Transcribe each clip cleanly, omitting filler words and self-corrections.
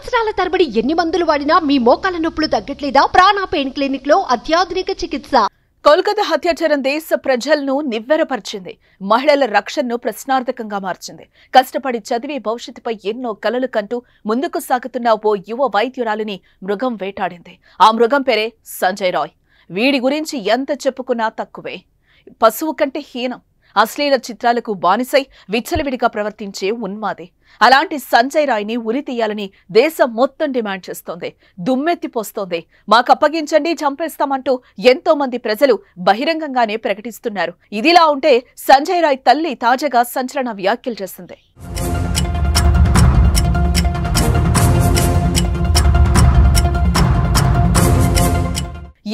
సంవత్సరాల తరబడి ఎన్ని మందులు వాడినా మీ మోకాల నొప్పులు తగ్గట్లేదా? ప్రాణ పెయిన్ క్లినిక్ లో అత్యాధునిక చికిత్స. కోల్కతా హత్యాచారం దేశ ప్రజలను నివ్వెరపరిచింది. మహిళల రక్షణను ప్రశ్నార్థకంగా మార్చింది. కష్టపడి చదివి భవిష్యత్తుపై ఎన్నో కలలు కంటూ ముందుకు సాగుతున్న ఓ యువ వైద్యురాలిని మృగం వేటాడింది. ఆ మృగం పేరే సంజయ్ రాయ్. వీడి గురించి ఎంత చెప్పుకున్నా తక్కువే. పశువు కంటే హీనం, అశ్లీల చిత్రాలకు బానిసై విచ్చలవిడిగా ప్రవర్తించే ఉన్మాది. అలాంటి సంజయ్ రాయ్ని ఉరి తీయాలని దేశం మొత్తం డిమాండ్ చేస్తోంది. దుమ్మెత్తిపోస్తోంది. మాకు అప్పగించండి, చంపేస్తామంటూ ఎంతో మంది ప్రజలు బహిరంగంగానే ప్రకటిస్తున్నారు. ఇదిలా ఉంటే సంజయ్ రాయ్ తల్లి తాజాగా సంచలన వ్యాఖ్యలు చేసింది.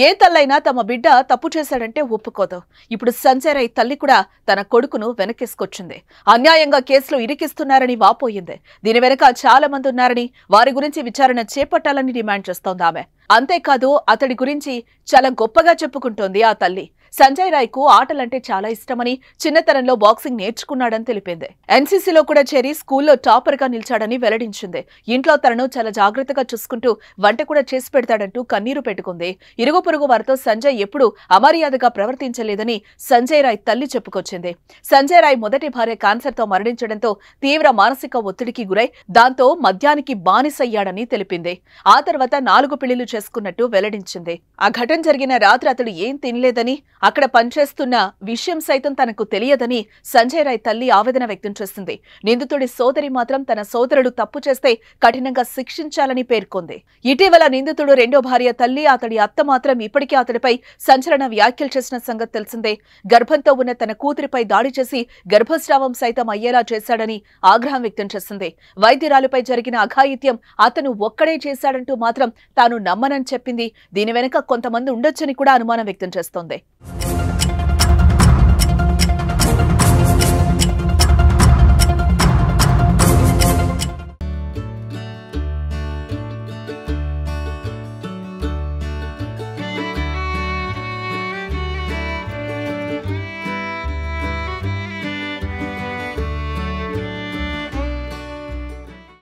ఏ తల్లైనా తమ బిడ్డ తప్పు చేశాడంటే ఒప్పుకోదు. ఇప్పుడు సంజయ్ రాయ్ తల్లి కూడా తన కొడుకును వెనకేసుకొచ్చింది. అన్యాయంగా కేసులో ఇరికిస్తున్నారని వాపోయింది. దీని వెనక చాలా మంది ఉన్నారని, వారి గురించి విచారణ చేపట్టాలని డిమాండ్ చేస్తోంది ఆమె. అంతేకాదు, అతడి గురించి చాలా గొప్పగా చెప్పుకుంటోంది ఆ తల్లి. సంజయ్ రాయ్ కు ఆటలంటే చాలా ఇష్టమని, చిన్నతనంలో బాక్సింగ్ నేర్చుకున్నాడని తెలిపింది. ఎన్సీసీలో కూడా చేరి స్కూల్లో టాపర్ గా నిలిచాడని వెల్లడించింది. ఇంట్లో తనను చాలా జాగ్రత్తగా చూసుకుంటూ వంట కూడా చేసి పెడతాడంటూ కన్నీరు పెట్టుకుంది. ఇరుగు పొరుగు వారితో సంజయ్ ఎప్పుడూ అమర్యాదగా ప్రవర్తించలేదని సంజయ్ రాయ్ తల్లి చెప్పుకొచ్చింది. సంజయ్ రాయ్ మొదటి భార్య క్యాన్సర్ తో మరణించడంతో తీవ్ర మానసిక ఒత్తిడికి గురై దాంతో మద్యానికి బానిసయ్యాడని తెలిపింది. ఆ తర్వాత 4 పెళ్లిళ్లు చేసుకున్నట్టు వెల్లడించింది. ఆ ఘటన జరిగిన రాత్రి అతడు ఏం తినలేదని, అక్కడ పనిచేస్తున్న విషయం సైతం తనకు తెలియదని సంజయ్ రాయ్ తల్లి ఆవేదన వ్యక్తం చేసింది. నిందితుడి సోదరి మాత్రం తన సోదరుడు తప్పు చేస్తే కఠినంగా శిక్షించాలని పేర్కొంది. ఇటీవల నిందితుడు రెండో భార్య తల్లి, అతడి అత్త మాత్రం ఇప్పటికే అతడిపై సంచలన వ్యాఖ్యలు చేసిన సంగతి తెలిసిందే. గర్భంతో ఉన్న తన కూతురిపై దాడి చేసి గర్భస్రావం సైతం అయ్యేలా చేశాడని ఆగ్రహం వ్యక్తం చేసింది. వైద్యురాలిపై జరిగిన అఘాయిత్యం అతను ఒక్కడే చేశాడంటూ మాత్రం తాను నమ్మనని చెప్పింది. దీని వెనుక కొంతమంది ఉండొచ్చని కూడా అనుమానం వ్యక్తం చేస్తోంది.